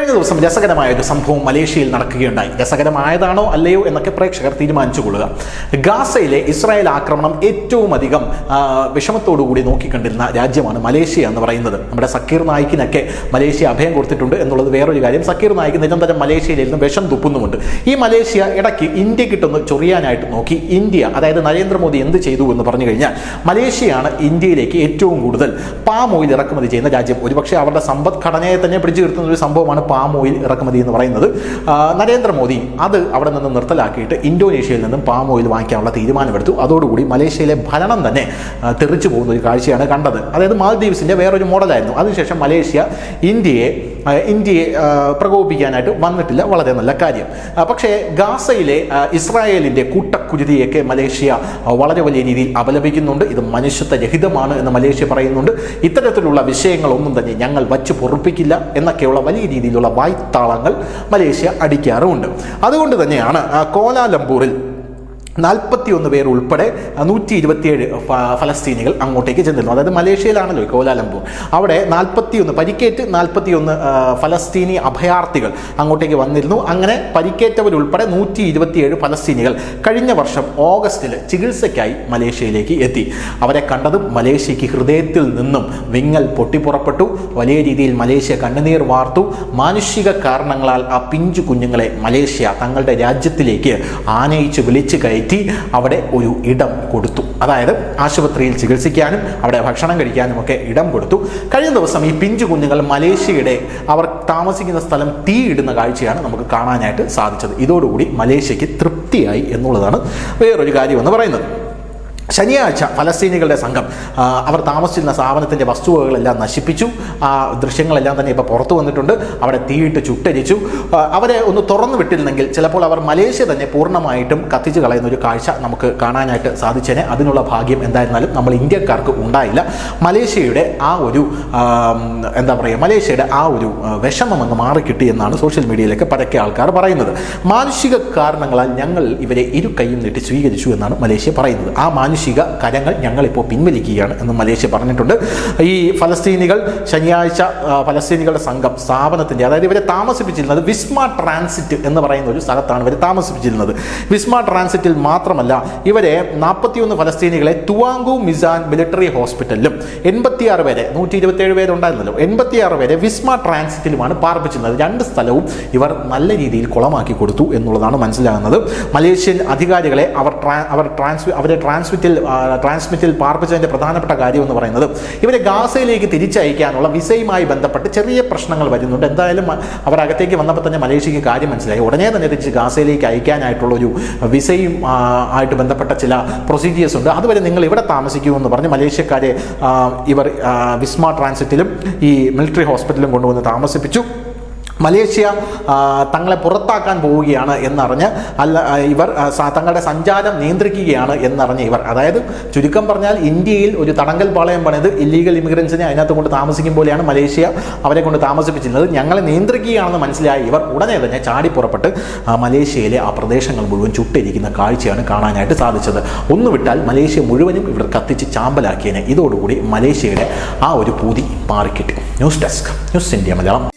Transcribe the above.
കഴിഞ്ഞ ദിവസം രസകരമായ ഒരു സംഭവം മലേഷ്യയിൽ നടക്കുകയുണ്ടായി. രസകരമായതാണോ അല്ലയോ എന്നൊക്കെ പ്രേക്ഷകർ തീരുമാനിച്ചുകൊള്ളുക. ഗാസയിലെ ഇസ്രായേൽ ആക്രമണം ഏറ്റവും അധികം വിഷമത്തോടുകൂടി നോക്കിക്കണ്ടിരുന്ന രാജ്യമാണ് മലേഷ്യ എന്ന് പറയുന്നത്. നമ്മുടെ സക്കീർ നായിക്കിനൊക്കെ മലേഷ്യ അഭയം കൊടുത്തിട്ടുണ്ട് എന്നുള്ളത് വേറൊരു കാര്യം. സക്കീർ നായിക്ക് നിരന്തരം മലേഷ്യയിലിരുന്ന് വിഷം തുപ്പുന്നുമുണ്ട്. ഈ മലേഷ്യ ഇടയ്ക്ക് ഇന്ത്യ കിട്ടുന്ന ചൊറിയാനായിട്ട് നോക്കി. ഇന്ത്യ, അതായത് നരേന്ദ്രമോദി എന്ത് ചെയ്തു എന്ന് പറഞ്ഞു കഴിഞ്ഞാൽ, മലേഷ്യയാണ് ഇന്ത്യയിലേക്ക് ഏറ്റവും കൂടുതൽ പാം ഓയിൽ ഇറക്കുമതി ചെയ്യുന്ന രാജ്യം. ഒരുപക്ഷെ അവരുടെ സമ്പദ്ഘടനയെ തന്നെ പിടിച്ചു നിർത്തുന്ന ഒരു സംഭവമാണ് പാം ഓയിൽ ഇറക്കുമതി എന്ന് പറയുന്നത്. നരേന്ദ്രമോദി അത് അവിടെ നിന്ന് നിർത്തലാക്കിയിട്ട് ഇന്തോനേഷ്യയിൽ നിന്നും പാം ഓയിൽ വാങ്ങിക്കാനുള്ള തീരുമാനമെടുത്തു. അതോടുകൂടി മലേഷ്യയിലെ ഭരണം തന്നെ തെറിച്ചു പോകുന്ന ഒരു കാഴ്ചയാണ് കണ്ടത്. അതായത് മാൽദീവ്സിന്റെ വേറൊരു മോഡലായിരുന്നു. അതിനുശേഷം മലേഷ്യ ഇന്ത്യയെ പ്രകോപിപ്പിക്കാനായിട്ട് വന്നിട്ടില്ല. വളരെ നല്ല കാര്യം. പക്ഷേ ഗാസയിലെ ഇസ്രായേലിന്റെ കൂട്ടക്കുരുതിയൊക്കെ മലേഷ്യ വളരെ വലിയ രീതിയിൽ അപലപിക്കുന്നുണ്ട്. ഇത് മനുഷ്യത്വരഹിതമാണ് എന്ന് മലേഷ്യ പറയുന്നുണ്ട്. ഇത്തരത്തിലുള്ള വിഷയങ്ങളൊന്നും തന്നെ ഞങ്ങൾ വച്ച് പൊറുപ്പിക്കില്ല എന്നൊക്കെയുള്ള വലിയ രീതിയിലുള്ള വായ്ത്താളങ്ങൾ മലേഷ്യ അടിക്കാറുമുണ്ട്. അതുകൊണ്ട് തന്നെയാണ് കോലാലംപൂരിൽ 41 പേർ ഉൾപ്പെടെ 127 ഫലസ്തീനികൾ അങ്ങോട്ടേക്ക് ചെന്നിരുന്നു. അതായത് മലേഷ്യയിലാണല്ലോ കോലാലംപൂർ. അവിടെ 41 പരിക്കേറ്റ് 41 ഫലസ്തീനി അഭയാർത്ഥികൾ അങ്ങോട്ടേക്ക് വന്നിരുന്നു. അങ്ങനെ പരിക്കേറ്റവരുൾപ്പെടെ 127 ഫലസ്തീനികൾ കഴിഞ്ഞ വർഷം ഓഗസ്റ്റിൽ ചികിത്സയ്ക്കായി മലേഷ്യയിലേക്ക് എത്തി. അവരെ കണ്ടതും മലേഷ്യക്ക് ഹൃദയത്തിൽ നിന്നും വിങ്ങൽ പൊട്ടിപ്പുറപ്പെട്ടു. വലിയ രീതിയിൽ മലേഷ്യ കണ്ണുനീർ വാർത്തു. മാനുഷിക കാരണങ്ങളാൽ ആ പിഞ്ചു കുഞ്ഞുങ്ങളെ മലേഷ്യ തങ്ങളുടെ രാജ്യത്തിലേക്ക് ആനയിച്ച് വിളിച്ചു കയറ്റി അവിടെ ഒരു ഇടം കൊടുത്തു. അതായത് ആശുപത്രിയിൽ ചികിത്സിക്കാനും അവിടെ ഭക്ഷണം കഴിക്കാനും ഒക്കെ ഇടം കൊടുത്തു. കഴിഞ്ഞ ദിവസം ഈ പിഞ്ചു കുഞ്ഞുങ്ങൾ മലേഷ്യയുടെ അവർ താമസിക്കുന്ന സ്ഥലം തീയിടുന്ന കാഴ്ചയാണ് നമുക്ക് കാണാനായിട്ട് സാധിച്ചത്. ഇതോടുകൂടി മലേഷ്യക്ക് തൃപ്തിയായി എന്നുള്ളതാണ് വേറൊരു കാര്യമെന്ന് പറയുന്നത്. ശനിയാഴ്ച ഫലസ്തീനികളുടെ സംഘം അവർ താമസിച്ചിരുന്ന സ്ഥാപനത്തിൻ്റെ വസ്തുവകകളെല്ലാം നശിപ്പിച്ചു. ആ ദൃശ്യങ്ങളെല്ലാം തന്നെ ഇപ്പോൾ പുറത്തു വന്നിട്ടുണ്ട്. അവിടെ തീയിട്ട് ചുട്ടരിച്ചു. അവരെ ഒന്ന് തുറന്നു വിട്ടിരുന്നെങ്കിൽ ചിലപ്പോൾ അവർ മലേഷ്യ തന്നെ പൂർണ്ണമായിട്ടും കത്തിച്ച് കളയുന്ന ഒരു കാഴ്ച നമുക്ക് കാണാനായിട്ട് സാധിച്ചേനെ. അതിനുള്ള ഭാഗ്യം എന്തായിരുന്നാലും നമ്മൾ ഇന്ത്യക്കാർക്ക് ഉണ്ടായില്ല. മലേഷ്യയുടെ ആ ഒരു മലേഷ്യയുടെ ആ ഒരു വിഷമം അങ്ങ് മാറിക്കിട്ടി എന്നാണ് സോഷ്യൽ മീഡിയയിലൊക്കെ പരക്കെ ആൾക്കാർ പറയുന്നത്. മാനുഷിക കാരണങ്ങളാൽ ഞങ്ങൾ ഇവരെ ഇരു കൈയും നീട്ടി സ്വീകരിച്ചു എന്നാണ് മലേഷ്യ പറയുന്നത്. ആ മാനുഷിക കരങ്ങൾ ഞങ്ങളിപ്പോൾ പിൻവലിക്കുകയാണ് എന്ന് മലേഷ്യ പറഞ്ഞിട്ടുണ്ട്. ഈ ഫലസ്തീനികൾ ശനിയാഴ്ച ഫലസ്തീനികളുടെ സംഘം സ്ഥാപനത്തിൻ്റെ, അതായത് ഇവരെ താമസിപ്പിച്ചിരുന്നത് വിസ്മ ട്രാൻസിറ്റ് എന്ന് പറയുന്ന ഒരു സ്ഥലത്താണ് ഇവരെ താമസിപ്പിച്ചിരുന്നത്. വിസ്മ ട്രാൻസിറ്റിൽ മാത്രമല്ല, ഇവരെ 41 ഫലസ്തീനികളെ തുവാങ്കു മിസാൻ മിലിറ്ററി ഹോസ്പിറ്റലിലും 86 പേരെ 127 പേരുണ്ടായിരുന്നല്ലോ 86 പേരെ വിസ്മ ട്രാൻസിറ്റിലുമാണ് പാർപ്പിച്ചിരുന്നത്. 2 സ്ഥലവും ഇവർ നല്ല രീതിയിൽ കുളമാക്കി കൊടുത്തു എന്നുള്ളതാണ് മനസ്സിലാകുന്നത്. മലേഷ്യൻ അധികാരികളെ അവരെ ട്രാൻസ്മിറ്റിൽ പാർപ്പിച്ചതിൻ്റെ പ്രധാനപ്പെട്ട കാര്യം എന്ന് പറയുന്നത് ഇവരെ ഗാസയിലേക്ക് തിരിച്ചയക്കാനുള്ള വിസയുമായി ബന്ധപ്പെട്ട് ചെറിയ പ്രശ്നങ്ങൾ വരുന്നുണ്ട്. എന്തായാലും അവരകത്തേക്ക് വന്നപ്പോൾ തന്നെ മലേഷ്യക്ക് കാര്യം മനസ്സിലായി. ഉടനെ തന്നെ തിരിച്ച് ഗാസയിലേക്ക് അയക്കാനായിട്ടുള്ളൊരു വിസയും ആയിട്ട് ബന്ധപ്പെട്ട ചില പ്രൊസീജിയേഴ്സ് ഉണ്ട്. അതുവരെ നിങ്ങൾ ഇവിടെ താമസിക്കുമെന്ന് പറഞ്ഞ് മലേഷ്യക്കാരെ ഇവർ വിസ്മ ട്രാൻസിറ്റിലും ഈ മിലിറ്ററി ഹോസ്പിറ്റലിലും കൊണ്ടുവന്ന് താമസിപ്പിച്ചു. മലേഷ്യ തങ്ങളെ പുറത്താക്കാൻ പോവുകയാണ് എന്നറിഞ്ഞ് ഇവർ തങ്ങളുടെ സഞ്ചാരം നിയന്ത്രിക്കുകയാണ് എന്നറിഞ്ഞ് ഇവർ, അതായത് ചുരുക്കം പറഞ്ഞാൽ ഇന്ത്യയിൽ ഒരു തടങ്കൽ പാളയം പണിത് ഇല്ലീഗൽ ഇമിഗ്രൻസിനെ അതിനകത്ത് കൊണ്ട് താമസിക്കും പോലെയാണ് മലേഷ്യ അവരെ കൊണ്ട് താമസിപ്പിച്ചിരുന്നത്. ഞങ്ങളെ നിയന്ത്രിക്കുകയാണെന്ന് മനസ്സിലായി ഇവർ ഉടനെ തന്നെ ചാടിപ്പുറപ്പെട്ട് മലേഷ്യയിലെ ആ പ്രദേശങ്ങൾ മുഴുവൻ ചുട്ടിരിക്കുന്ന കാഴ്ചയാണ് കാണാനായിട്ട് സാധിച്ചത്. ഒന്ന് വിട്ടാൽ മലേഷ്യ മുഴുവനും ഇവർ കത്തിച്ച് ചാമ്പലാക്കിയതിനെ. ഇതോടുകൂടി മലേഷ്യയുടെ ആ ഒരു പൂതി മാറിക്കിട്ടി. News desk, news India Malayalam.